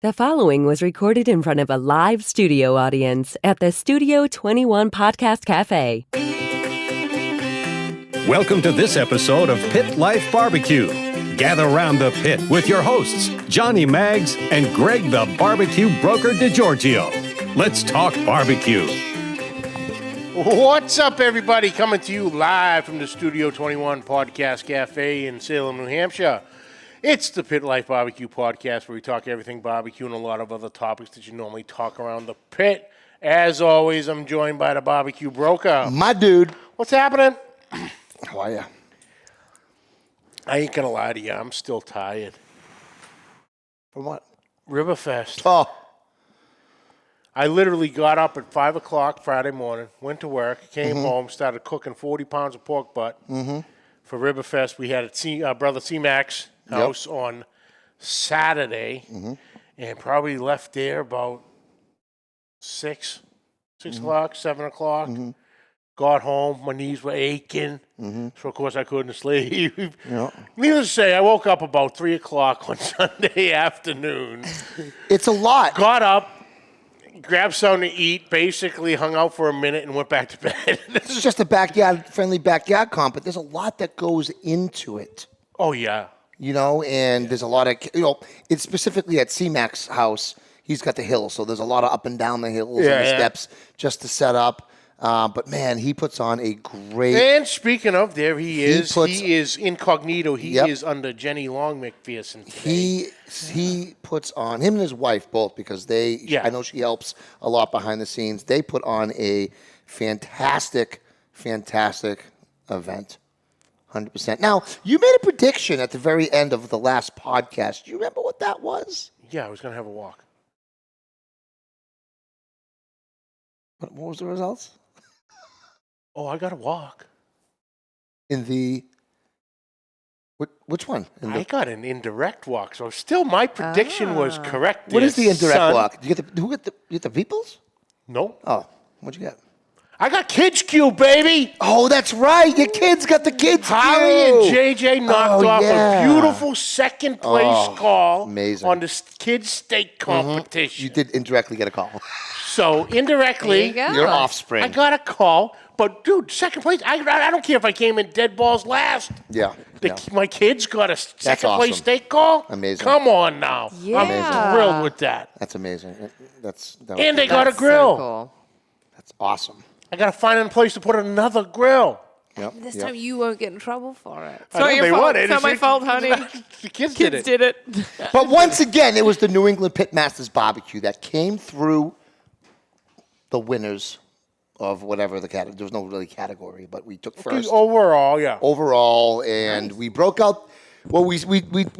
The following was recorded in front of a live studio audience at the Studio 21 Podcast Café. Welcome to this episode of Pit Life BBQ. Gather round the pit with your hosts, Johnny Maggs and Greg the Barbecue Broker DiGiorgio. Let's talk barbecue. What's up, everybody? Coming to you live from the Studio 21 Podcast Café in Salem, New Hampshire. It's the Pit Life BBQ podcast where we talk everything barbecue and a lot of other topics that you normally talk around the pit. As always, I'm joined by the barbecue broker. My dude. What's happening? How are you? I ain't going to lie to you. I'm still tired. From what? Riverfest. Oh. I literally got up at 5 o'clock Friday morning, went to work, came home, started cooking 40 pounds of pork butt for Riverfest. We had at Brother C-Mac's house on Saturday and probably left there about 6 o'clock, 7 o'clock. Got home, my knees were aching, so of course I couldn't sleep. Needless to say, I woke up about 3 o'clock on Sunday afternoon. It's a lot. Got up, grabbed something to eat, basically hung out for a minute and went back to bed. This is just a friendly backyard comp, but there's a lot that goes into it. Oh, yeah. You know, and there's a lot of, it's specifically at C-Mac's house. He's got the hill, so there's a lot of up and down the hills and the steps just to set up. But, man, he puts on a great... And speaking of, there he is. He is incognito. He is under Jenny Long McPherson today. He puts on, him and his wife both, because I know she helps a lot behind the scenes. They put on a fantastic event. 100%. Now, you made a prediction at the very end of the last podcast. Do you remember what that was? Yeah, I was going to have a walk. What was the results? Oh, I got a walk. In the... Which one? I got an indirect walk, so still my prediction was correct. What is the indirect walk? Did you get the Veeples? No. Oh, what'd you get? I got Kids Cube, baby. Oh, that's right. Your kids got the Kids Cube. Holly and JJ knocked off a beautiful second place call on the kids steak competition. You did indirectly get a call. So indirectly, your offspring. I got a call, but dude, second place. I don't care if I came in dead balls last. Yeah. My kids got a second place awesome. steak call. Amazing. Come on now. Yeah. I'm thrilled with that. That's amazing. And they got a grill. So cool. That's awesome. I got to find a place to put another grill. Yep. This time you won't get in trouble for it. It's not your fault. It's not my fault, honey. The kids Kids did it. did it. But once again, it was the New England Pitmasters Barbecue that came through the winners of whatever the category. There was no really category, but we took first. Overall, and we broke out. Well, we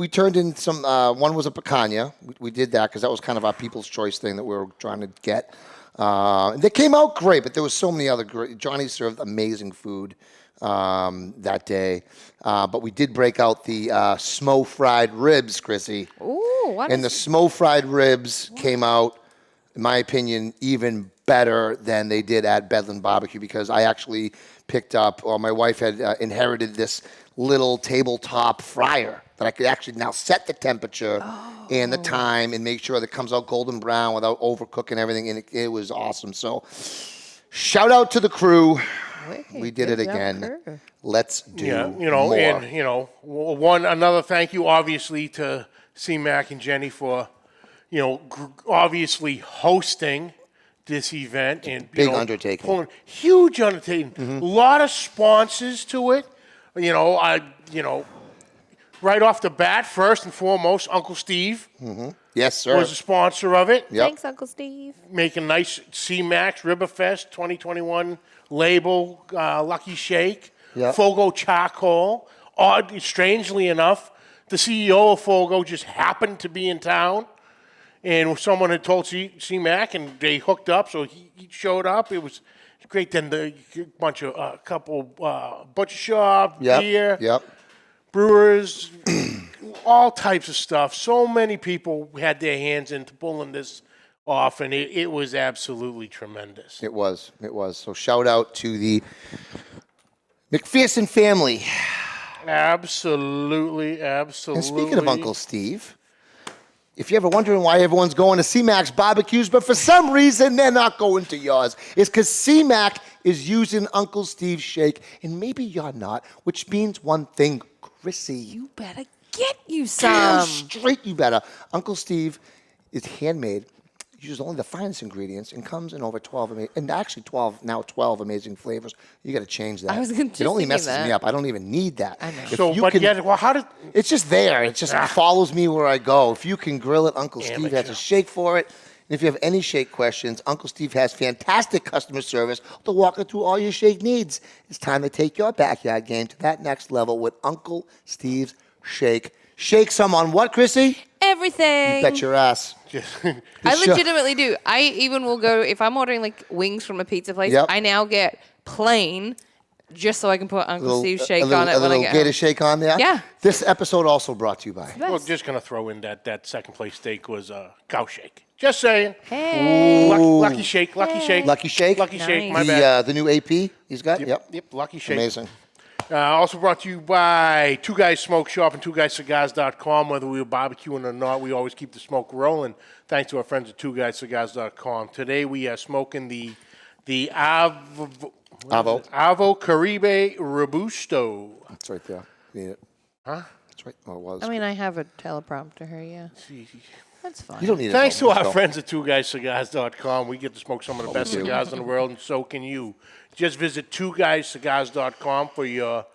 turned in some. One was a picanha. We did that because that was kind of our People's Choice thing that we were trying to get. They came out great, but there was so many other great. Johnny served amazing food that day, but we did break out the Smo fried ribs, Chrissy. Ooh, the Smo fried ribs came out, in my opinion, even better than they did at Bedland Barbecue because I actually picked up, or my wife had inherited this little tabletop fryer that I could actually now set the temperature and the time and make sure that it comes out golden brown without overcooking everything, and it was awesome. So shout out to the crew. We did it again. Let's do more. And another thank you obviously to C-Mac and Jenny for obviously hosting this event and big undertaking. Huge undertaking. A lot of sponsors to it. Right off the bat, first and foremost, Uncle Steve. Yes, sir. Was a sponsor of it. Yep. Thanks, Uncle Steve. Making nice C-Max Riverfest 2021 label, Lucky Shake, Yep. Fogo Charcoal. Strangely enough, the CEO of Fogo just happened to be in town. And someone had told C-Mac, and they hooked up, so he showed up. It was great. Then the couple butcher shop, beer, brewers, all types of stuff. So many people had their hands into pulling this off, and it was absolutely tremendous. It was. So shout out to the McPherson family. Absolutely. And speaking of Uncle Steve, if you're ever wondering why everyone's going to C-Mac's barbecues, but for some reason they're not going to yours, it's because C-Mac is using Uncle Steve's shake, and maybe you're not, which means one thing, Chrissy. You better get you Damn some. straight you better. Uncle Steve is handmade, uses only the finest ingredients, and comes in over 12 amazing flavors. You got to change that. I was just It only thinking messes that. me up. I don't even need that. I know. If So, you but can- yet, well, how did? it's just there. It just follows me where I go. If you can grill it, Uncle Steve has Amateur. a shake for it. And if you have any shake questions, Uncle Steve has fantastic customer service to walk you through all your shake needs. It's time to take your backyard game to that next level with Uncle Steve's Shake. Shake some on what, Chrissy? Everything. Bet your ass. I show- legitimately do. I even will go, if I'm ordering like wings from a pizza place, Yep. I now get plain just so I can put Uncle Steve's shake a little, on it a when I little get Gator home. Shake on there. Yeah. This episode also brought to you by. Well, just gonna throw in that second place steak was cow shake. Just saying. Hey. Lucky shake. Lucky shake. Lucky Shake. Lucky shake. Nice. My bad. The new AP he's got. Yep. Lucky shake. Amazing. Also brought to you by Two Guys Smoke Shop and TwoGuysCigars.com. Whether we were barbecuing or not, we always keep the smoke rolling. Thanks to our friends at TwoGuysCigars.com. Today we are smoking the Avo Caribe Robusto. It's right there. You need it. Huh? It's right. Oh, it was. I mean, I have a teleprompter here, yeah. That's fine. you don't need it. Thanks though. to Let's our go. friends at TwoGuysCigars.com. We get to smoke some of the best cigars in the world, and so can you. Just visit TwoGuysCigars.com for your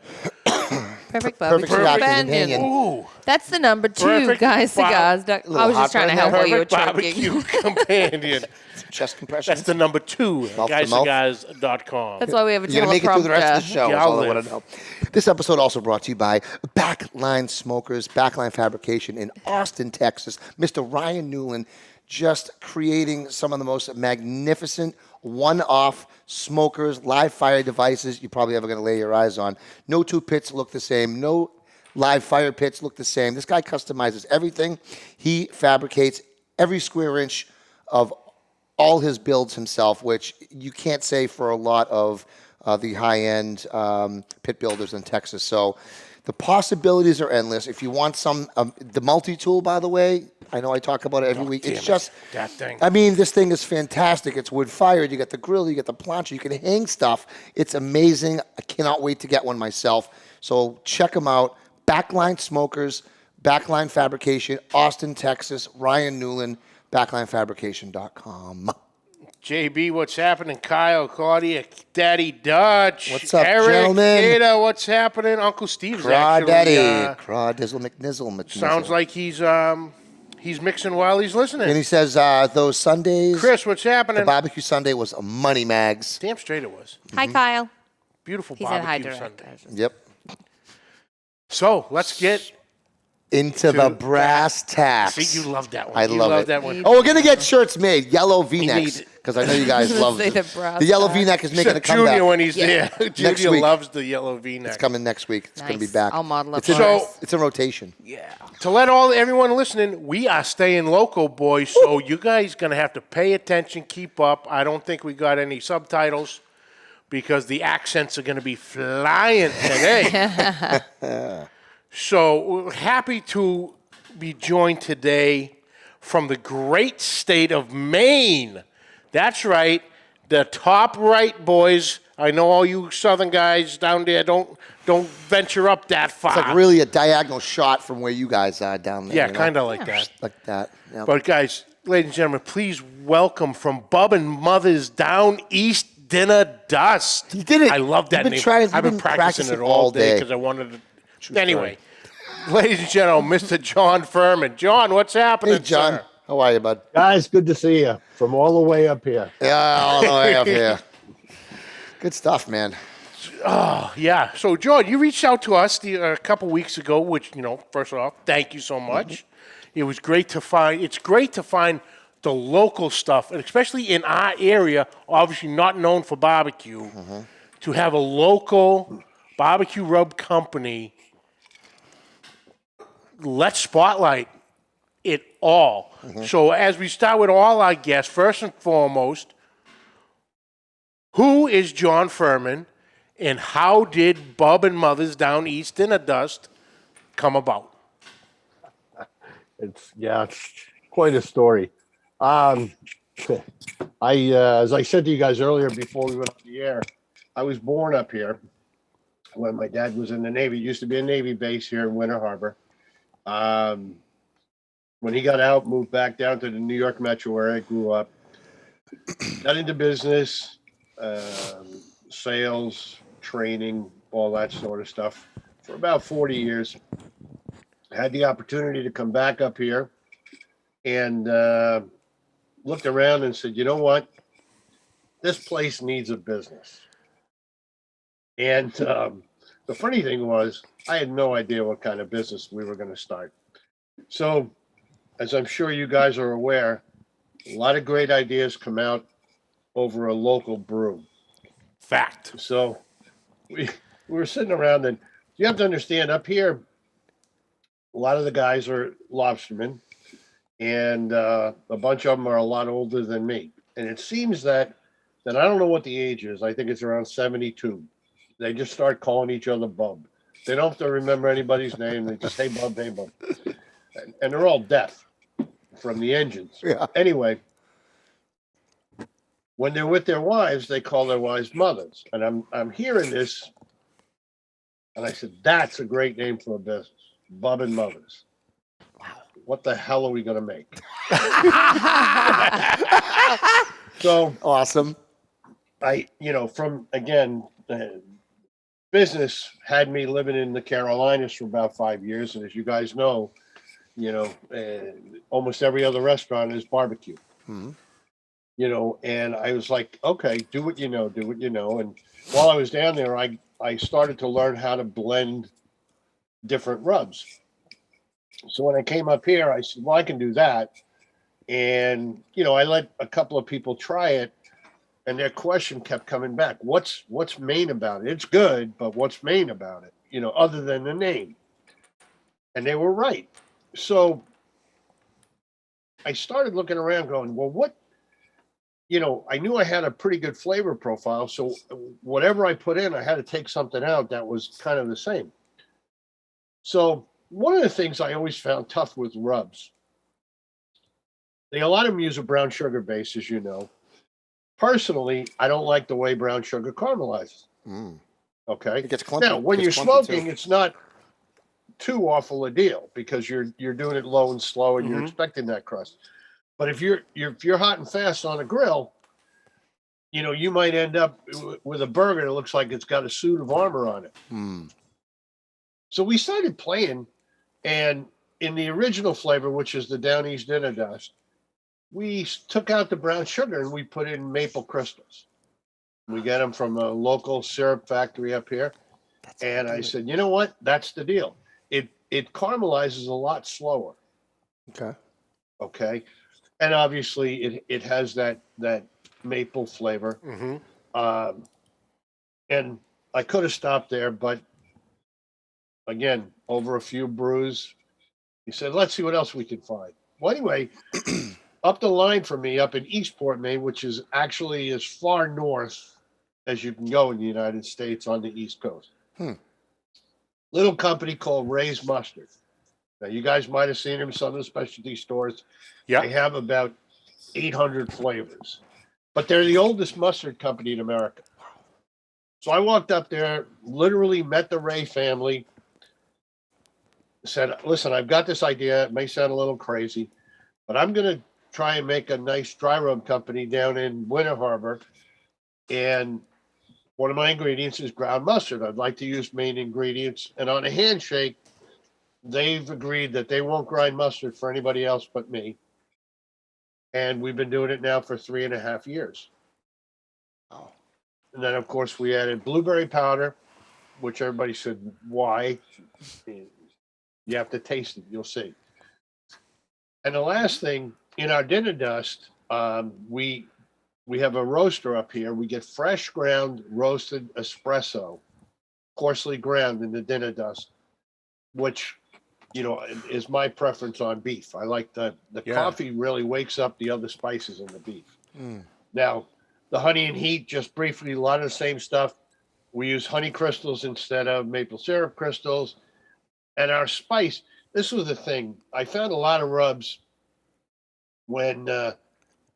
Perfect barbecue cigar companion. companion. ooh, That's the number 2, Perfect guys. Cigars. I Little was just trying to heartburn help there. while you were perfect choking. barbecue companion. Chest compression. That's the number 2, Mouth to mouth. GuyCigars.com. That's why we have a teleprompter. You're going to make it through the rest of the show. Yeah, That's all I I'll want to know. This episode also brought to you by Backline Smokers, Backline Fabrication in Austin, Texas. Mr. Ryan Newland just creating some of the most magnificent one-off smokers, live fire devices you're probably ever going to lay your eyes on. No two pits look the same. No live fire pits look the same. This guy customizes everything. He fabricates every square inch of all his builds himself, which you can't say for a lot of the high-end pit builders in Texas. So the possibilities are endless. If you want some, the multi-tool, by the way, I know I talk about it every week. It's damn it. just, That thing. I mean, this thing is fantastic. It's wood-fired. You got the grill. You got the plancha. You can hang stuff. It's amazing. I cannot wait to get one myself. So check them out. Backline Smokers, Backline Fabrication, Austin, Texas. Ryan Newland, BacklineFabrication.com. JB, what's happening? Kyle, Claudia, Daddy Dutch. What's up, Eric, gentlemen? Gator, what's happening? Uncle Steve's Craw actually. Daddy. Craw Dizzle McNizzle. Sounds like he's mixing while he's listening. And he says those Sundays, Chris, what's happening? the barbecue Sunday was a money, Mags. Damn straight it was. Hi, Kyle. Beautiful He said hi barbecue direct. Sunday. Yep. So let's get. Into the brass tacks. See, you love that one. I You love it. that one. Oh, we're going to get shirts made. Yellow V-necks. need it. Because I know you guys love Say the, the brass the yellow tacks. V-neck is making a Except comeback. Junior when he's Yeah. there. Next Junior week. loves the yellow V-neck. It's coming next week. It's going to be Nice. back. I'll model it It's for in, us. it's in rotation. Yeah. To let everyone listening, we are staying local, boys. So you guys gonna have to pay attention, keep up. I don't think we got any subtitles because the accents are gonna be flying today. So we're happy to be joined today from the great state of Maine. That's right, the top right, boys. I know all you southern guys down there don't venture up that far. It's like really a diagonal shot from where you guys are down there. Yeah, you know? kind of like that. Like that. Yeah. But guys, ladies and gentlemen, please welcome from Bub N Muthas Down East Dinnah Dust. You did it. I love that You've been name. trying- I've been you've been practicing it practicing all all day day. because I wanted to. Anyway, ladies and gentlemen, Mr. John Fuhrman. John, what's happening, Hey, John. sir? How are you, bud? Guys, good to see you from all the way up here. Yeah, all the way up here. Good stuff, man. Yeah. So, John, you reached out to us a couple weeks ago, which, first off, thank you so much. It was great to find. It's great to find the local stuff, and especially in our area, obviously not known for barbecue, to have a local barbecue rub company. Let's spotlight it all. So, as we start with all our guests, first and foremost, who is John Fuhrman, and how did Bub N Muthas Down East Dinnah Dust come about? It's quite a story. I, as I said to you guys earlier before we went on the air, I was born up here when my dad was in the Navy. It used to be a Navy base here in Winter Harbor. When he got out, moved back down to the New York metro where I grew up, got into business, sales, training, all that sort of stuff for about 40 years. I had the opportunity to come back up here and looked around and said, you know what? This place needs a business. And the funny thing was, I had no idea what kind of business we were going to start. So, as I'm sure you guys are aware, a lot of great ideas come out over a local brew. Fact. So, we were sitting around, and you have to understand, up here, a lot of the guys are lobstermen, and a bunch of them are a lot older than me. And it seems that I don't know what the age is. I think it's around 72. They just start calling each other Bub. They don't have to remember anybody's name. They just say Bub, hey Bub. And they're all deaf from the engines. Yeah. Anyway, when they're with their wives, they call their wives mothers. And I'm hearing this, and I said, that's a great name for a business. Bub N Muthas. Wow. What the hell are we going to make? So Awesome. Business had me living in the Carolinas for about 5 years. And as you guys know, almost every other restaurant is barbecue. Mm-hmm. And I was like, okay, do what you know. And while I was down there, I started to learn how to blend different rubs. So when I came up here, I said, well, I can do that. And, I let a couple of people try it. And their question kept coming back. What's main about it? It's good, but what's main about it? Other than the name. And they were right. So I started looking around going, well, what, I knew I had a pretty good flavor profile. So whatever I put in, I had to take something out that was kind of the same. So one of the things I always found tough with rubs, a lot of them use a brown sugar base, as you know. Personally, I don't like the way brown sugar caramelizes. Mm. Okay. It gets clumpy. Now, when you're smoking, it's not too awful a deal because you're doing it low and slow and you're expecting that crust. But if you're hot and fast on a grill, you might end up with a burger that looks like it's got a suit of armor on it. Mm. So we started playing, and in the original flavor, which is the Down East Dinnah dust, we took out the brown sugar and we put in maple crystals. We get them from a local syrup factory up here. And I said, you know what? That's the deal. It caramelizes a lot slower. Okay. And obviously it has that maple flavor. Mm-hmm. And I could have stopped there, but again, over a few brews, he said, let's see what else we can find. Well, anyway, up the line for me, up in Eastport, Maine, which is actually as far north as you can go in the United States on the East Coast. Little company called Ray's Mustard. Now, you guys might have seen them in some of the specialty stores. Yeah. They have about 800 flavors. But they're the oldest mustard company in America. So I walked up there, literally met the Ray family, said, listen, I've got this idea. It may sound a little crazy, but I'm going to try and make a nice dry rub company down in Winter Harbor. And one of my ingredients is ground mustard. I'd like to use main ingredients. And on a handshake, they've agreed that they won't grind mustard for anybody else but me. And we've been doing it now for 3.5 years. Oh. And then, of course, we added blueberry powder, which everybody said, why? You have to taste it. You'll see. And the last thing, in our Dinnah dust, we have a roaster up here. We get fresh ground roasted espresso, coarsely ground in the Dinnah dust, which, is my preference on beef. I like the coffee really wakes up the other spices in the beef. Now, the honey and heat, just briefly, a lot of the same stuff. We use honey crystals instead of maple syrup crystals. And our spice, this was the thing. I found a lot of rubs when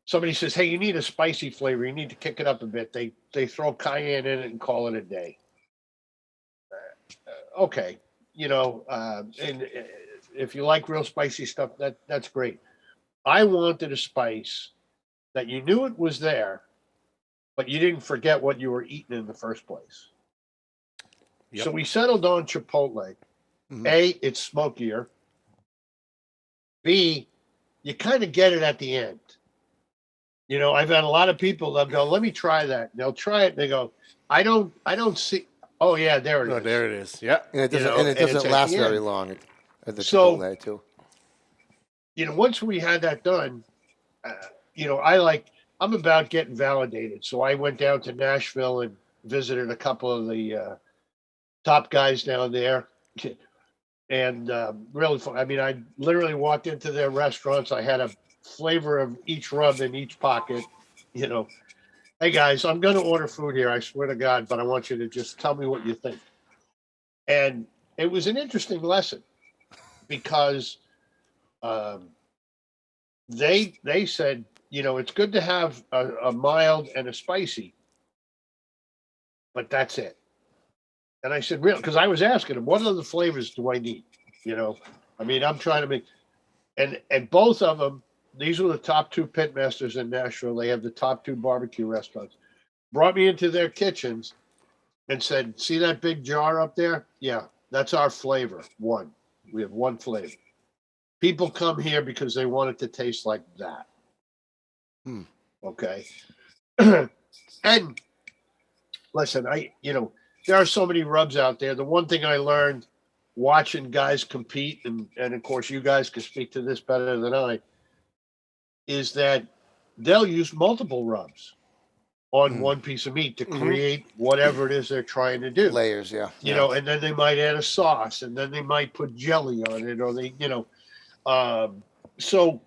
somebody says, "Hey, you need a spicy flavor. You need to kick it up a bit." They throw cayenne in it and call it a day. Okay, and if you like real spicy stuff, that's great. I wanted a spice that you knew it was there, but you didn't forget what you were eating in the first place. Yep. So we settled on Chipotle. Mm-hmm. A, it's smokier. B, you kind of get it at the end. I've had a lot of people that go, "Let me try that." They'll try it and they go, I don't see. Oh yeah, there it is. There it is. Yeah. And it doesn't last very long at the Chipotle too. Once we had that done, I'm about getting validated. So I went down to Nashville and visited a couple of the top guys down there. And really fun. I mean, I literally walked into their restaurants. I had a flavor of each rub in each pocket. Hey guys, I'm going to order food here. I swear to God, but I want you to just tell me what you think. And it was an interesting lesson because they said, it's good to have a mild and a spicy, but that's it. And I said, really? Because I was asking them, what other flavors do I need? I'm trying to make, and both of them, these were the top 2 pit masters in Nashville. They have the top 2 barbecue restaurants. Brought me into their kitchens and said, "See that big jar up there? Yeah, that's our flavor. One. We have one flavor. People come here because they want it to taste like that." Okay. And listen, there are so many rubs out there. The one thing I learned watching guys compete, and of course you guys can speak to this better than I, is that they'll use multiple rubs on one piece of meat to create whatever it is they're trying to do. Layers, yeah. And then they might add a sauce, and then they might put jelly on it, or so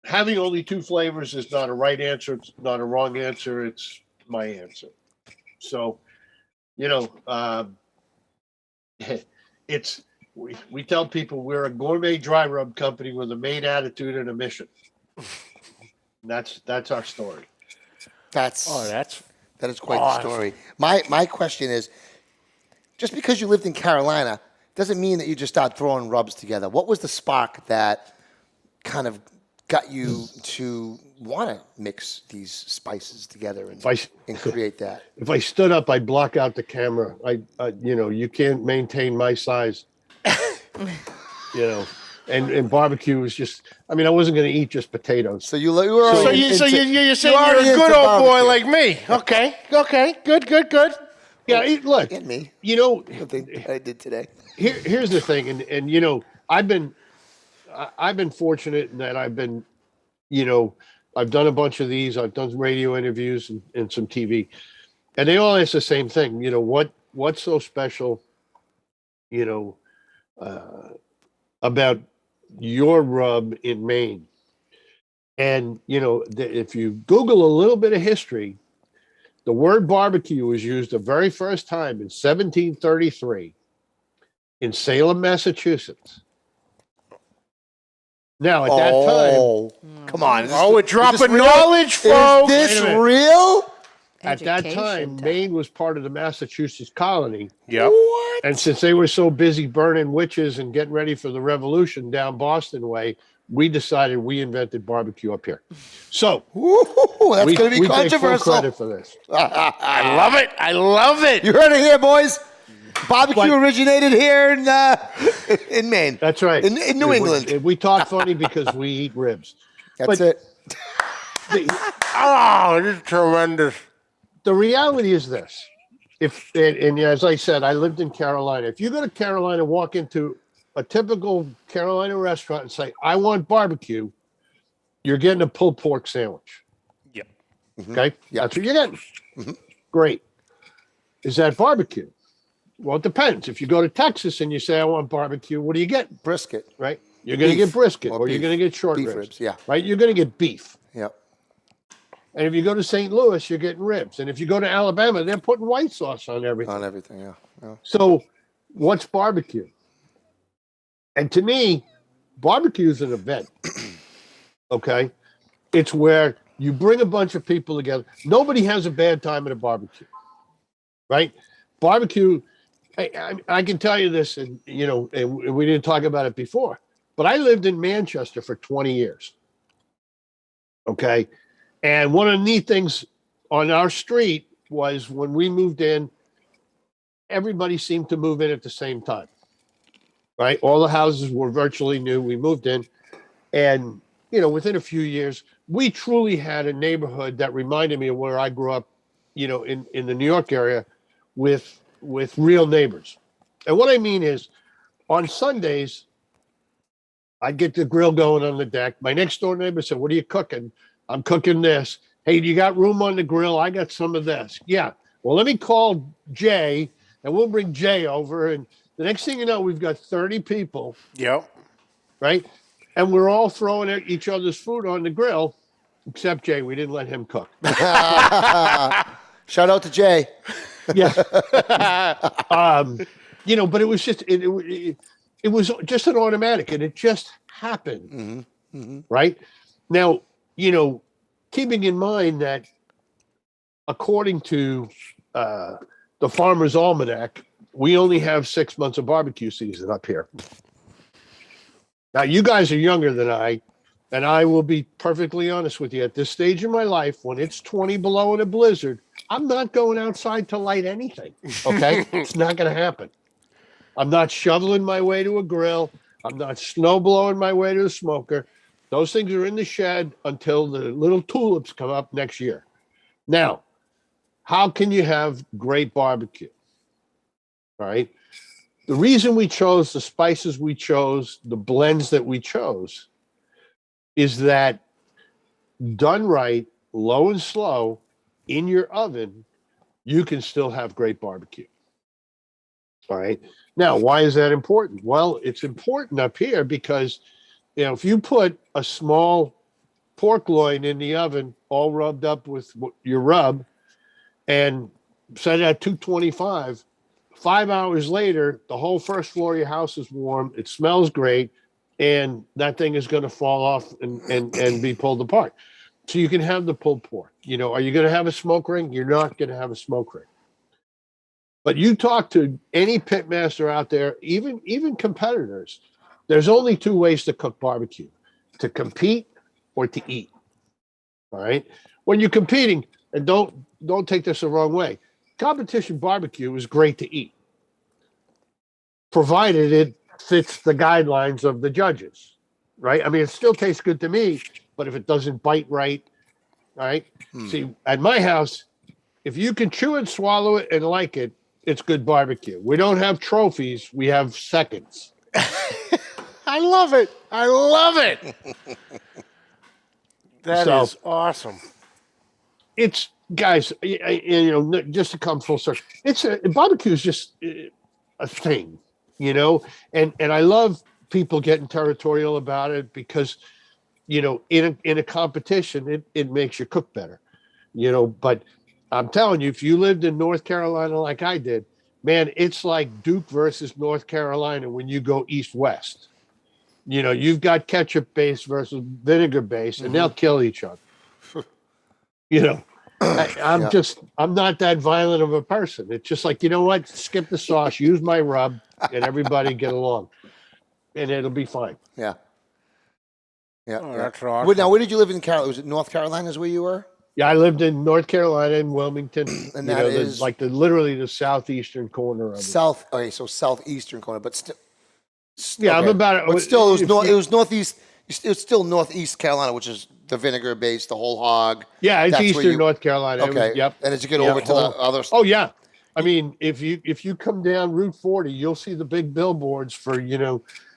having only 2 flavors is not a right answer. It's not a wrong answer. It's my answer. So, we tell people we're a gourmet dry rub company with a main attitude and a mission. That's our story. That is quite the story. My question is, just because you lived in Carolina doesn't mean that you just start throwing rubs together. What was the spark that kind of got you to want to mix these spices together and create that? If I stood up, I'd block out the camera. You can't maintain my size. And barbecue was just, I wasn't going to eat just potatoes. So you're saying you're a good old boy like me. Okay, good. Yeah, look. And me. I did today. Here's the thing, and I've been fortunate in that I've been, I've done a bunch of these. I've done radio interviews and some TV, and they all ask the same thing. What's so special, about your rub in Maine? And if you Google a little bit of history, the word barbecue was used the very first time in 1733 in Salem, Massachusetts. Now, at that time... Come on. We're dropping knowledge, folks. Is this real? At that time, Maine was part of the Massachusetts colony. Yep. What? And since they were so busy burning witches and getting ready for the revolution down Boston way, we decided we invented barbecue up here. So that's going to be controversial. Take full credit for this. I love it. You heard it here, boys. Barbecue originated here in Maine. That's right. In New England. We talk funny because we eat ribs. That's it. This is tremendous. The reality is this. And as I said, I lived in Carolina. If you go to Carolina, walk into a typical Carolina restaurant and say, "I want barbecue," you're getting a pulled pork sandwich. Yep. Okay? Yep. That's what you're getting. Mm-hmm. Great. Is that barbecue? Well, it depends. If you go to Texas and you say, "I want barbecue," what do you get? Brisket. Right? You're going to get brisket or you're going to get short ribs. Yeah. Right? You're going to get beef. Yep. And if you go to St. Louis, you're getting ribs. And if you go to Alabama, they're putting white sauce on everything. Yeah. So what's barbecue? And to me, barbecue is an event. Okay. It's where you bring a bunch of people together. Nobody has a bad time at a barbecue, right? Barbecue, I can tell you this, and and we didn't talk about it before, but I lived in Manchester for 20 years. Okay. And one of the neat things on our street was when we moved in, everybody seemed to move in at the same time, right? All the houses were virtually new. We moved in, and within a few years, we truly had a neighborhood that reminded me of where I grew up, in the New York area, with real neighbors. And what I mean is, on Sundays, I'd get the grill going on the deck. My next door neighbor said, "What are you cooking?" "I'm cooking this." "Hey, do you got room on the grill? I got some of this." "Yeah." "Well, let me call Jay, and we'll bring Jay over." And the next thing you know, we've got 30 people. Yep. Right? And we're all throwing each other's food on the grill, except Jay. We didn't let him cook. Shout out to Jay. Yeah. But it was just it was just an automatic, and it just happened. Mm-hmm. Mm-hmm. Right? Now, keeping in mind that according to the Farmer's Almanac, we only have 6 months of barbecue season up here. Now, you guys are younger than I, and I will be perfectly honest with you. At this stage in my life, when it's 20 below in a blizzard, I'm not going outside to light anything, okay? It's not going to happen. I'm not shoveling my way to a grill. I'm not snow blowing my way to a smoker. Those things are in the shed until the little tulips come up next year. Now, how can you have great barbecue? All right? The reason we chose the spices we chose, the blends that we chose, is that done right, low and slow, in your oven, you can still have great barbecue. All right. Now, why is that important? Well, it's important up here because, if you put a small pork loin in the oven, all rubbed up with your rub, and set it at 225, 5 hours later, the whole first floor of your house is warm. It smells great, and that thing is going to fall off and be pulled apart. So you can have the pulled pork. Are you going to have a smoke ring? You're not going to have a smoke ring. But you talk to any pit master out there, even competitors, there's only two ways to cook barbecue: to compete or to eat. All right. When you're competing, and don't take this the wrong way, competition barbecue is great to eat, provided it fits the guidelines of the judges, right? I mean, it still tastes good to me, but if it doesn't bite right, all right? See, at my house, if you can chew and swallow it and like it, it's good barbecue. We don't have trophies. We have seconds. I love it. I love it. That is awesome. It's, guys, just to come full circle, barbecue is just a thing, and I love people getting territorial about it because, in a competition, it makes you cook better, but I'm telling you, if you lived in North Carolina like I did, man, it's like Duke versus North Carolina when you go east-west. You've got ketchup base versus vinegar base, and they'll kill each other. I'm not that violent of a person. It's just like, what? Skip the sauce, use my rub, and everybody get along, and it'll be fine. Yeah. Yeah. Oh, that's awesome. Now, where did you live in Carolina? Was it North Carolina is where you were? Yeah, I lived in North Carolina in Wilmington. And that is like literally the southeastern corner of it. So southeastern corner, but still. Yeah, okay. I'm about it. But still, it was northeast. It was still northeast Carolina, which is the vinegar base, the whole hog. Yeah, it's eastern North Carolina. Okay. Yep. And as you get over to the other. Oh yeah, I mean, if you come down Route 40, you'll see the big billboards for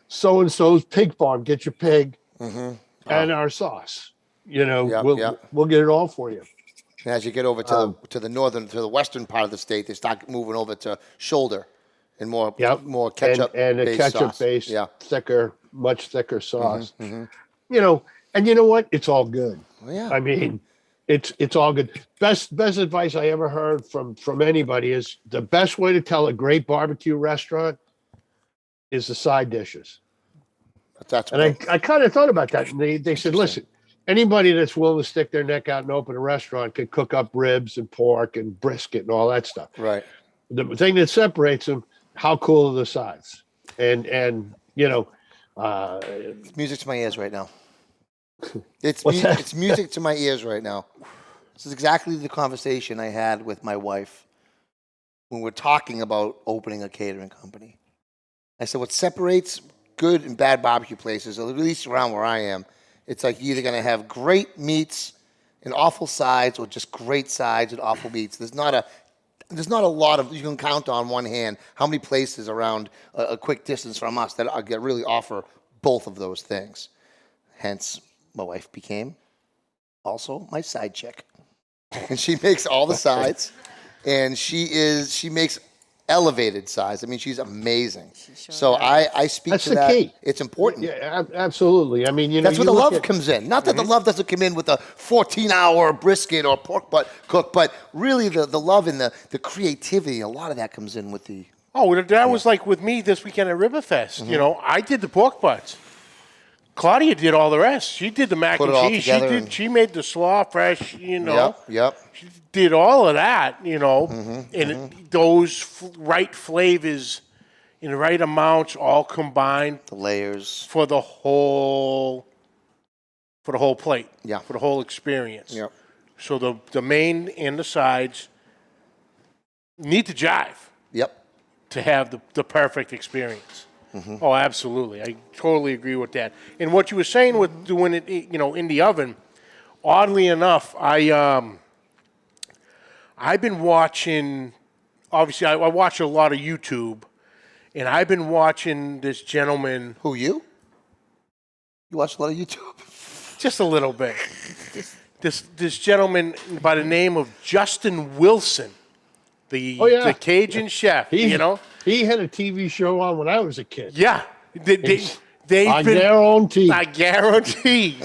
so and so's pig farm. Get your pig and our sauce. We'll get it all for you. And as you get over to the western part of the state, they start moving over to shoulder and more ketchup and a ketchup sauce. based, thicker, much thicker sauce. Mm-hmm. And you know what? It's all good. Well, yeah. I mean, it's all good. Best advice I ever heard from anybody is the best way to tell a great barbecue restaurant is the side dishes. That's and I kind of thought about that. And they said, listen, anybody that's willing to stick their neck out and open a restaurant could cook up ribs and pork and brisket and all that stuff. Right. The thing that separates them, how cool are the sides? And It's music to my ears right now. It's music to my ears right now. This is exactly the conversation I had with my wife when we're talking about opening a catering company. I said, what separates good and bad barbecue places, at least around where I am, it's like you're either going to have great meats and awful sides, or just great sides and awful meats. There's not a lot of, you can count on one hand how many places around a quick distance from us that really offer both of those things. Hence, my wife became also my side chick. And she makes all the sides, and she makes elevated sides. I mean, she's amazing. So I speak That's to the that. key. It's important. Yeah, absolutely. I mean, That's where the love comes in. Not that the love doesn't come in with a 14-hour brisket or pork butt cook, but really the love and the creativity, a lot of that comes in with the... Oh, that was like with me this weekend at Riverfest. Mm-hmm. I did the pork butts. Claudia did all the rest. She did the mac and cheese. She made the slaw fresh, Yep. She did all of that, and those right flavors in the right amounts all combined. The layers. For the whole plate. Yeah. For the whole experience. Yep. So the main and the sides need to jive. Yep. To have the perfect experience. Mm-hmm. Oh, absolutely. I totally agree with that. And what you were saying with doing it, in the oven, oddly enough, I've been watching, obviously I watch a lot of YouTube, and I've been watching this gentleman. Who, you? You watch a lot of YouTube? Just a little bit. This gentleman by the name of Justin Wilson. The Cajun chef, He had a TV show on when I was a kid. Yeah. I guarantee.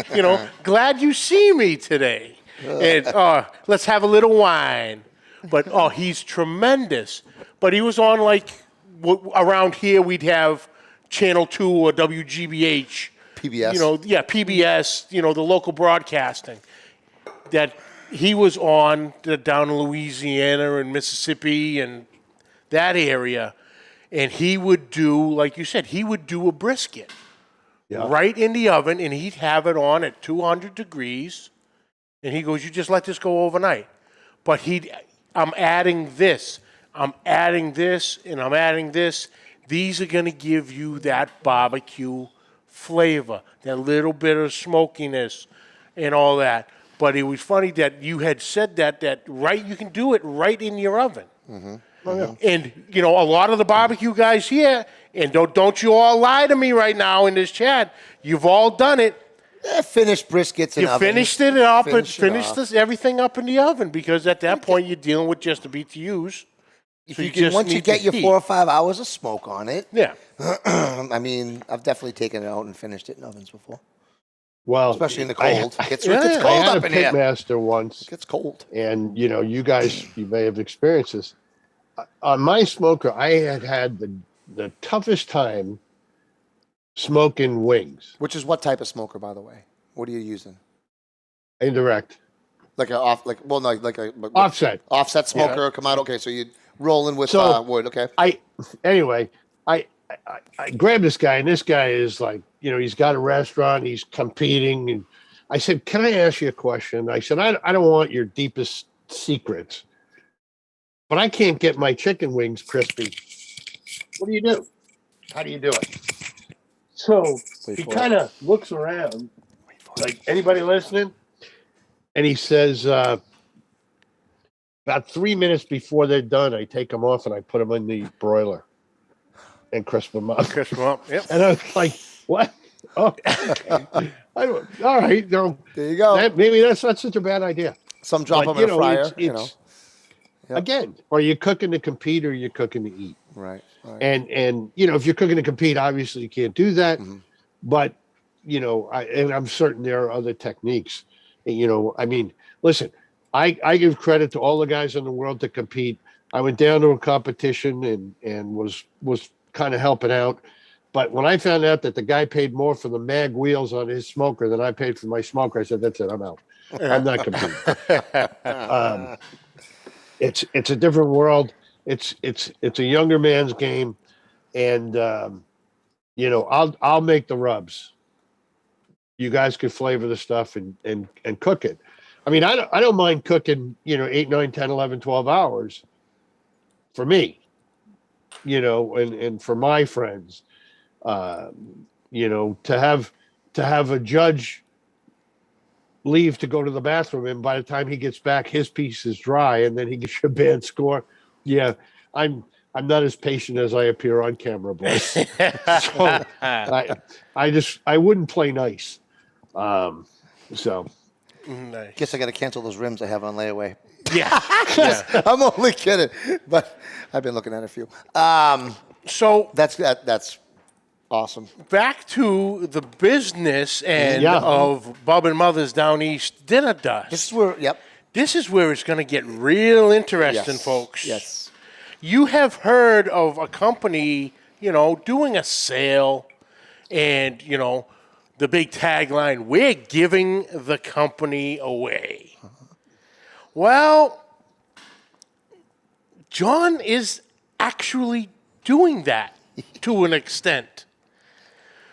Glad you see me today. And let's have a little wine. But, he's tremendous. But he was on, around here we'd have Channel 2 or WGBH. PBS. PBS, the local broadcasting. That he was on down in Louisiana and Mississippi and that area, and he would do, like you said, he would do a brisket right in the oven, and he'd have it on at 200 degrees, and he goes, you just let this go overnight. But I'm adding this, and I'm adding this. These are going to give you that barbecue flavor, that little bit of smokiness and all that. But it was funny that you had said that right, you can do it right in your oven. Mm-hmm. Oh, yeah. And, a lot of the barbecue guys here, and don't you all lie to me right now in this chat, you've all done it. Finished briskets in you oven. Finished it up and finished everything up in the oven, because at that point you're dealing with just the BTUs. Once you get your 4 or 5 hours of smoke on it. Yeah. I mean, I've definitely taken it out and finished it in ovens before. Well, especially in the cold. It gets cold I up in here. I had a pitmaster once. It gets cold. And, you guys, you may have experienced this. On my smoker, I had the toughest time smoking wings. Which is what type of smoker, by the way? What are you using? Indirect. Like a offset. Offset smoker. Come out. Okay, so you rolling with wood. Okay. I grabbed this guy, and this guy is like, he's got a restaurant, he's competing, and I said, "Can I ask you a question?" I said, "I don't want your deepest secrets, but I can't get my chicken wings crispy. What do you do? How do you do it?" So he kind of looks around, like, anybody listening? And he says, about 3 minutes before they're done, I take them off and I put them in the broiler and crisp them up. Yep. And I was like, what? Oh, okay. All right. There you go. Maybe that's not such a bad idea. Some drop them in a fryer. Yep. Again, are you cooking to compete or are you cooking to eat? Right. And if you're cooking to compete, obviously you can't do that. Mm-hmm. But, I'm certain there are other techniques. I mean, listen, I give credit to all the guys in the world that compete. I went down to a competition and was kind of helping out. But when I found out that the guy paid more for the mag wheels on his smoker than I paid for my smoker, I said, "That's it. I'm out. I'm not competing." It's a different world. It's a younger man's game, and I'll make the rubs. You guys could flavor the stuff and cook it. I mean, I don't mind cooking, 8, 9, 10, 11, 12 hours for me, and for my friends, to have a judge leave to go to the bathroom, and by the time he gets back, his piece is dry, and then he gets a bad score. Yeah, I'm not as patient as I appear on camera, boys. So I wouldn't play nice. So Nice. Guess I got to cancel those rims I have on layaway. Yeah. Yeah. I'm only kidding, but I've been looking at a few. So That's awesome. back to the business end of Bub N Muthas down east, Dinnah Dust. This is where, yep. This is where it's going to get real interesting, Yes. folks. Yes. You have heard of a company, doing a sale, and, the big tagline, "We're giving the company away." Well, John is actually doing that to an extent.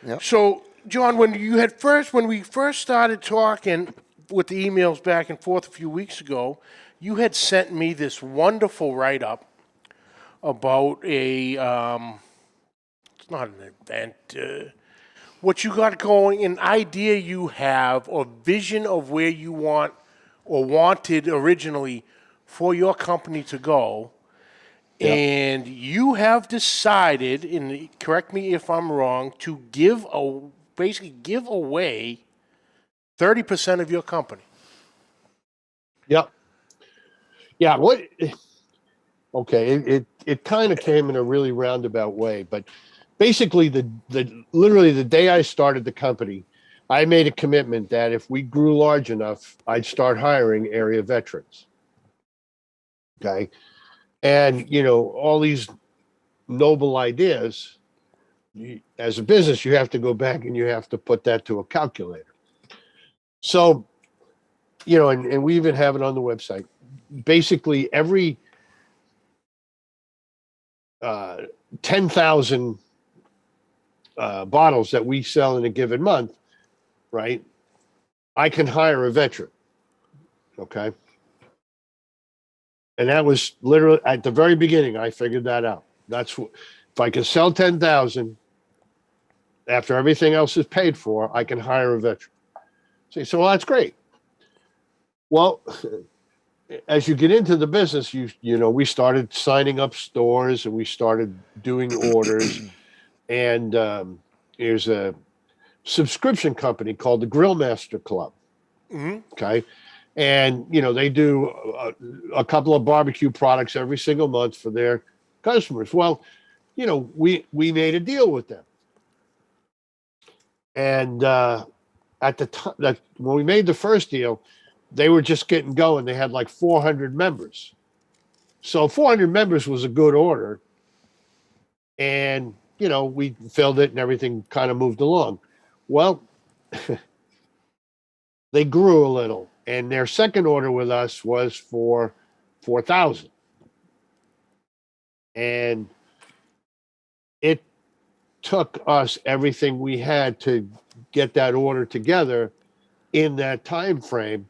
Yep. So, John, when we first started talking with the emails back and forth a few weeks ago, you had sent me this wonderful write-up about it's not an event, what you got going, an idea you have or vision of where you want or wanted originally for your company to go. Yep. And you have decided, and correct me if I'm wrong, to basically give away 30% of your company. Yep. Yeah. Okay. It kind of came in a really roundabout way, but basically literally the day I started the company, I made a commitment that if we grew large enough, I'd start hiring area veterans. Okay. And, all these noble ideas, as a business, you have to go back and you have to put that to a calculator. So, and we even have it on the website. Basically, every 10,000 bottles that we sell in a given month, right, I can hire a veteran. Okay. And that was literally at the very beginning, I figured that out. That's what, if I can sell 10,000 after everything else is paid for, I can hire a veteran. So well, that's great. Well, as you get into the business, we started signing up stores and we started doing orders. And there's a subscription company called the Grill Master Club. Mm-hmm. Okay. And, they do a couple of barbecue products every single month for their customers. Well, we made a deal with them. And at the time, when we made the first deal, they were just getting going. They had like 400 members. So 400 members was a good order. And, we filled it and everything kind of moved along. Well, they grew a little. And their second order with us was for 4,000. And it took us everything we had to get that order together in that time frame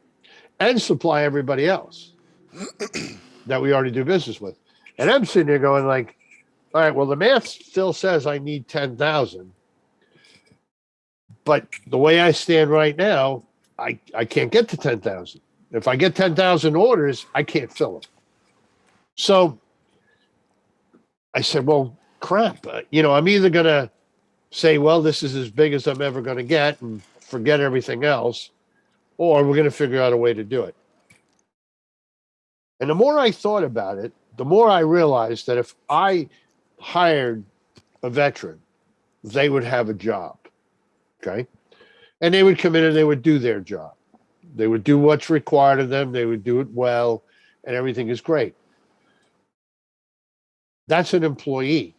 and supply everybody else that we already do business with. And I'm sitting there going like, all right, well, the math still says I need 10,000. But the way I stand right now, I can't get to 10,000. If I get 10,000 orders, I can't fill them. So I said, well, crap. I'm either going to say, well, this is as big as I'm ever going to get and forget everything else, or we're going to figure out a way to do it. And the more I thought about it, the more I realized that if I hired a veteran, they would have a job. Okay. And they would come in and they would do their job. They would do what's required of them. They would do it well, and everything is great. That's an employee.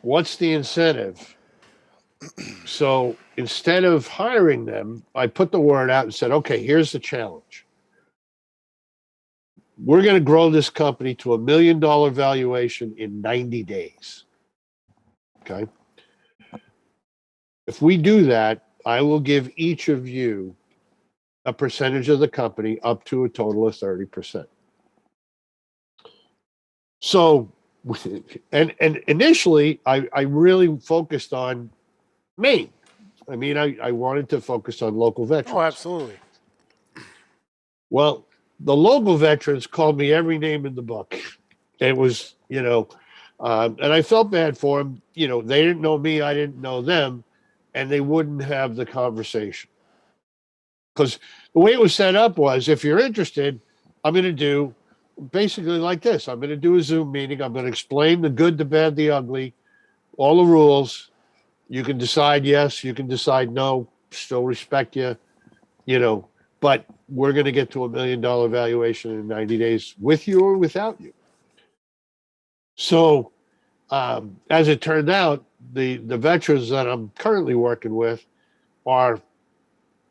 What's the incentive So instead of hiring them, I put the word out and said, okay, here's the challenge. We're going to grow this company to $1 million valuation in 90 days. Okay. If we do that, I will give each of you a percentage of the company up to a total of 30%. So, and initially, I really focused on Maine. I mean, I wanted to focus on local veterans. Oh, absolutely. Well, the local veterans called me every name in the book. It was, and I felt bad for them. They didn't know me, I didn't know them, and they wouldn't have the conversation. Because the way it was set up was, if you're interested, I'm going to do basically like this. I'm going to do a Zoom meeting. I'm going to explain the good, the bad, the ugly, all the rules. You can decide yes, you can decide no, still respect you, but we're going to get to $1 million valuation in 90 days with you or without you. So as it turned out, the veterans that I'm currently working with are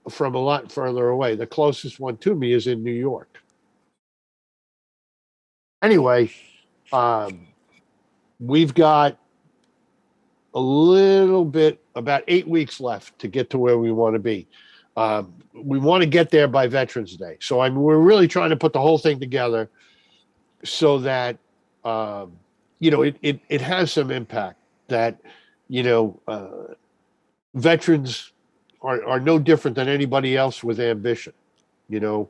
from a lot further away. The closest one to me is in New York. Anyway, we've got a little bit, about 8 weeks left to get to where we want to be. We want to get there by Veterans Day. So we're really trying to put the whole thing together so that, it has some impact, that, veterans are no different than anybody else with ambition, again,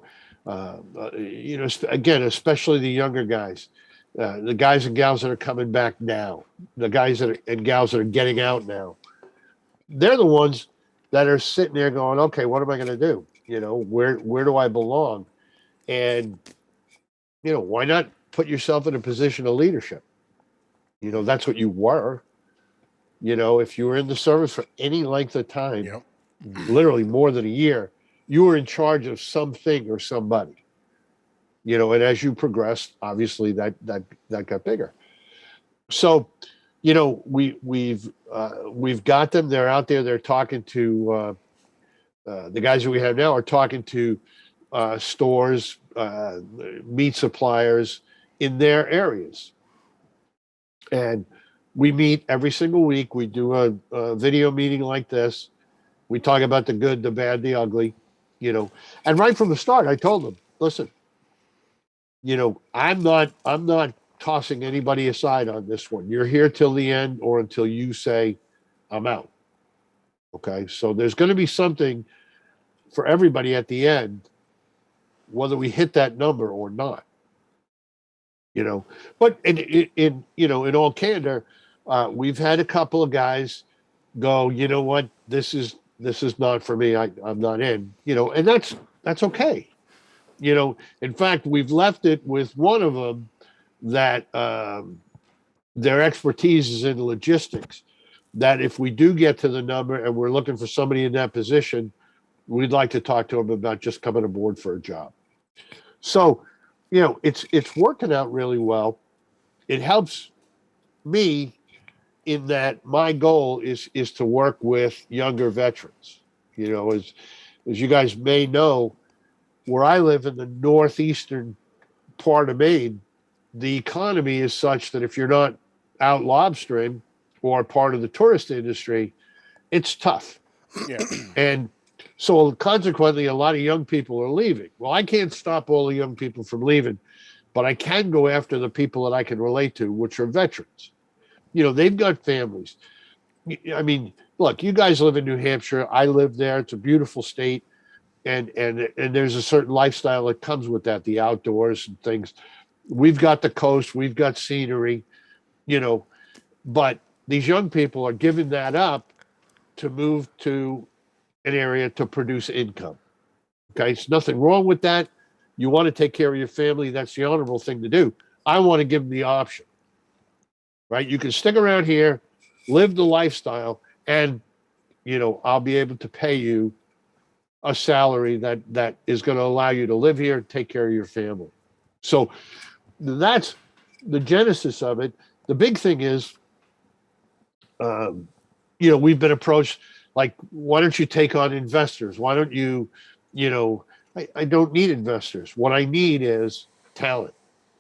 especially the younger guys, the guys and gals that are coming back now, the guys and gals that are getting out now. They're the ones that are sitting there going, okay, what am I going to do? Where do I belong? And, why not put yourself in a position of leadership? That's what you were. If you were in the service for any length of time, Yep. literally more than a year, you were in charge of something or somebody. And as you progressed, obviously that got bigger. So, we've got them. They're out there. They're talking to the guys that we have now are talking to stores, meat suppliers in their areas, and we meet every single week. We do a video meeting like this. We talk about the good, the bad, the ugly, And right from the start, I told them, listen, I'm not tossing anybody aside on this one. You're here till the end or until you say I'm out. Okay. So there's going to be something for everybody at the end, whether we hit that number or not, but in all candor, we've had a couple of guys go, you know what, this is not for me. I'm not in, and that's okay. In fact, we've left it with one of them that their expertise is in logistics, that if we do get to the number and we're looking for somebody in that position, we'd like to talk to them about just coming aboard for a job. So, it's working out really well. It helps me in that my goal is to work with younger veterans. As you guys may know, where I live in the northeastern part of Maine, the economy is such that if you're not out lobstering or part of the tourist industry, it's tough. Yeah. And so consequently, a lot of young people are leaving. Well, I can't stop all the young people from leaving, but I can go after the people that I can relate to, which are veterans. They've got families. I mean, look, you guys live in New Hampshire. I live there. It's a beautiful state. And there's a certain lifestyle that comes with that, the outdoors and things. We've got the coast, we've got scenery, but these young people are giving that up to move to an area to produce income. Okay, it's nothing wrong with that. You want to take care of your family, that's the honorable thing to do. I want to give them the option, right? You can stick around here, live the lifestyle, and I'll be able to pay you a salary that is going to allow you to live here and take care of your family. So that's the genesis of it. The big thing is we've been approached like, why don't you take on investors? Why don't you, I don't need investors. What I need is talent.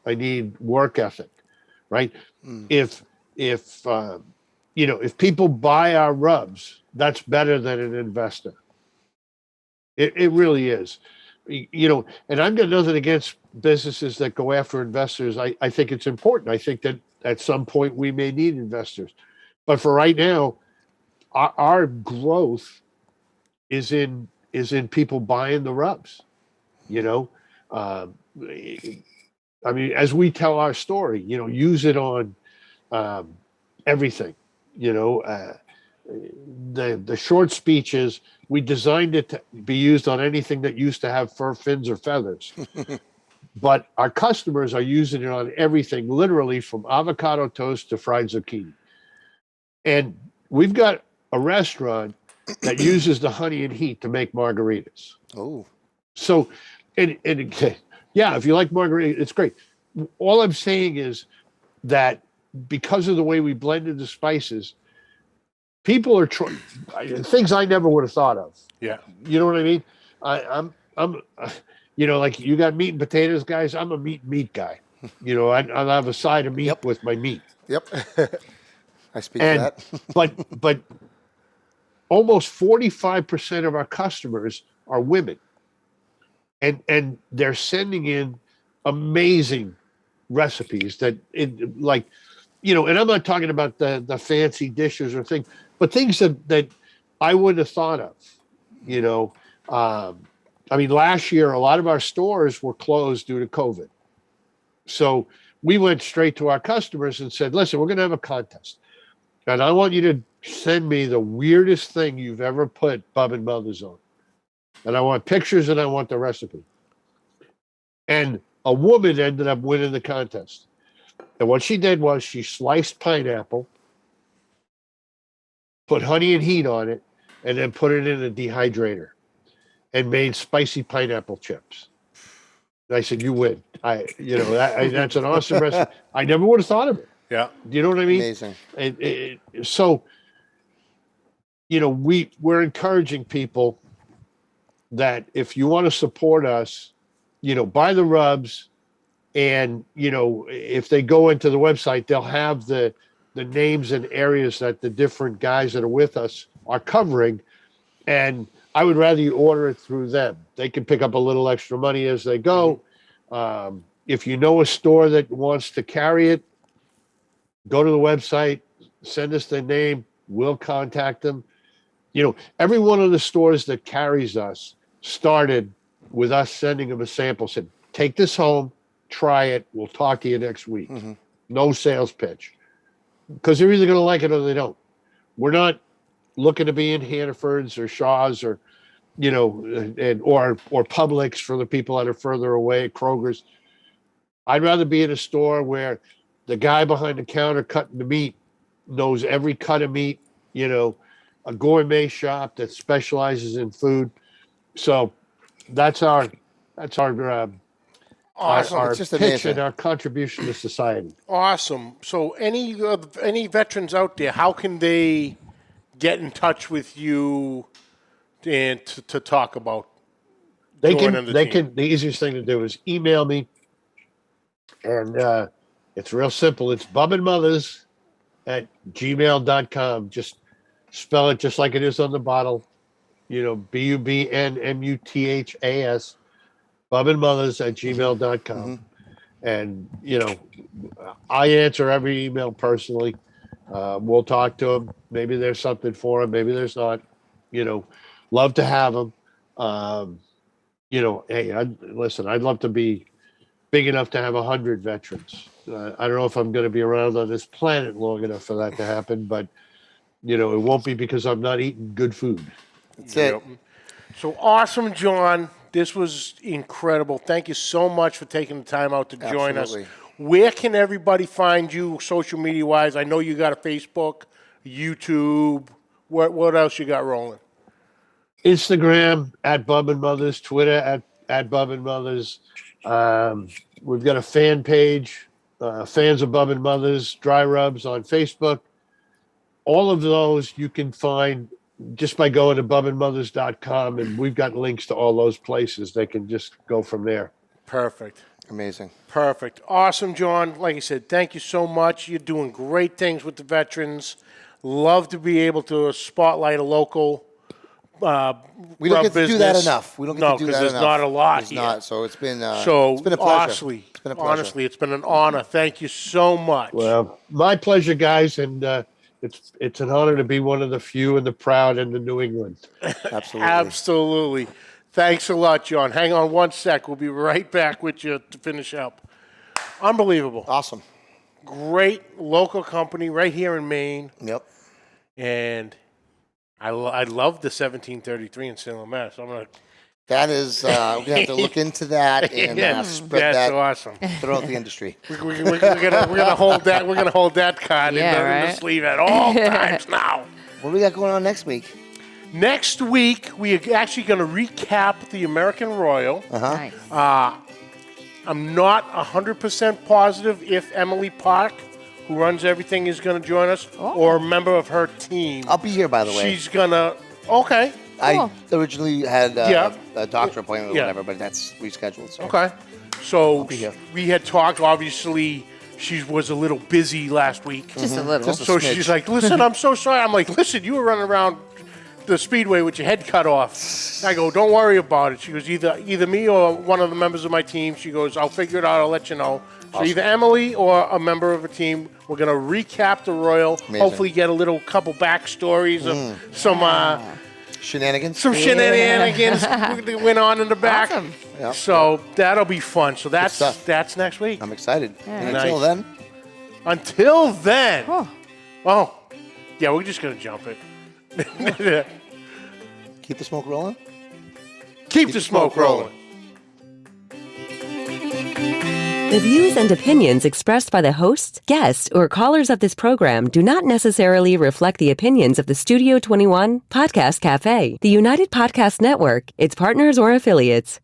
I need work ethic, right? If people buy our rubs, that's better than an investor. It really is. And I've got nothing against businesses that go after investors. I think it's important. I think that at some point we may need investors. But for right now, our growth is in people buying the rubs. I mean, as we tell our story, use it on everything. The short speeches, we designed it to be used on anything that used to have fur, fins, or feathers. But our customers are using it on everything, literally from avocado toast to fried zucchini. And we've got a restaurant that uses the honey and heat to make margaritas. Oh. So, and yeah, if you like margarita, it's great. All I'm saying is that because of the way we blended the spices, people are trying things I never would have thought of. Yeah. You know what I mean? I'm like you got meat and potatoes, guys. I'm a meat guy. I'll have a side of meat with my meat. Yep. I speak to that. but almost 45% of our customers are women. And they're sending in amazing recipes that and I'm not talking about the fancy dishes or things, but things that I wouldn't have thought of. I mean, last year, a lot of our stores were closed due to COVID. So we went straight to our customers and said, listen, we're going to have a contest. And I want you to send me the weirdest thing you've ever put Bub N Muthas on. And I want pictures and I want the recipe. And a woman ended up winning the contest. And what she did was she sliced pineapple, put honey and heat on it, and then put it in a dehydrator and made spicy pineapple chips. And I said, you win. That's an awesome recipe. I never would have thought of it. Yeah. Do you know what I mean? Amazing. So, we're encouraging people that if you want to support us, buy the rubs, and if they go into the website, they'll have the names and areas that the different guys that are with us are covering. And I would rather you order it through them. They can pick up a little extra money as they go. If you know a store that wants to carry it, go to the website, send us their name, we'll contact them. Every one of the stores that carries us started with us sending them a sample, said, take this home, try it, we'll talk to you next week. No sales pitch. Because they're either going to like it or they don't. We're not looking to be in Hannaford's or Shaw's or, or Publix for the people that are further away, Kroger's. I'd rather be in a store where the guy behind the counter cutting the meat knows every cut of meat, a gourmet shop that specializes in food. So that's our Awesome. our It's just pitch amazing. and our contribution to society. Awesome. So any veterans out there, how can they get in touch with you and to talk about joining the team? The easiest thing to do is email me, and it's real simple. It's bubnmuthas@gmail.com. Just spell it just like it is on the bottle. BUBNMUTHAS, bubnmuthas@gmail.com. And, I answer every email personally. We'll talk to them. Maybe there's something for them. Maybe there's not. Love to have them. Hey, I'd love to be big enough to have 100 veterans. I don't know if I'm going to be around on this planet long enough for that to happen, but, it won't be because I'm not eating good food. That's it. Yep. So awesome, John. This was incredible. Thank you so much for taking the time out to join Absolutely. us. Where can everybody find you social media wise? I know you got a Facebook, YouTube. What else you got rolling? Instagram @Bub N Muthas, Twitter at Bub N Muthas. We've got a fan page, Fans of Bub N Muthas, Dry Rubs on Facebook. all of those you can find just by going to bubandmothers.com, and we've got links to all those places. They can just go from there. Perfect. Amazing. Perfect. Awesome, John. Like I said, thank you so much. You're doing great things with the veterans. Love to be able to spotlight a local We don't rub get to do business. that enough. We don't get No, to do that because enough. there's not a lot There's here. not. So it's been a So pleasure. honestly, It's been a pleasure. honestly, it's been an honor. Thank you so much. Well, my pleasure, guys, and it's an honor to be one of the few and the proud in the New England. Absolutely. Absolutely. Thanks a lot, John. Hang on one sec. We'll be right back with you to finish up. Unbelievable. Awesome. Great local company right here in Maine. Yep. And I love the 1733 in Salem, Mass. I'm going to... That is, we're going to have to look into that and spread That's that awesome. throughout the industry. We're gonna hold that. We're gonna hold that card Yeah, in the right. sleeve at all times now. What do we got going on next week? Next week, we are actually going to recap the American Royal. Nice. I'm not 100% positive if Emily Park, who runs everything, is going to join us, or a member of her team. I'll be here, by the way. She's going to... Okay. I originally had Yeah. a doctor appointment or Yeah. whatever, but that's rescheduled. So. Okay. So be here. we had talked, obviously, she was a little busy last week. Just a little. Just a So smidge. she's like, listen, I'm so sorry. I'm like, listen, you were running around the speedway with your head cut off. I go, don't worry about it. She goes, either me or one of the members of my team. She goes, I'll figure it out. I'll let you know. So either Emily or a member of a team. We're going to recap the Royal. Amazing. Hopefully get a little couple backstories of Shenanigans? some shenanigans that went on in the back. Awesome. Yeah. So that'll be fun. So stuff. that's next week. I'm excited. And Nice. until then, Until then. Oh. Yeah, we're just going to jump it. keep the smoke rolling. Keep the smoke rolling. The views and opinions expressed by the hosts, guests, or callers of this program do not necessarily reflect the opinions of the Studio 21 Podcast Café, the United Podcast Network, its partners, or affiliates.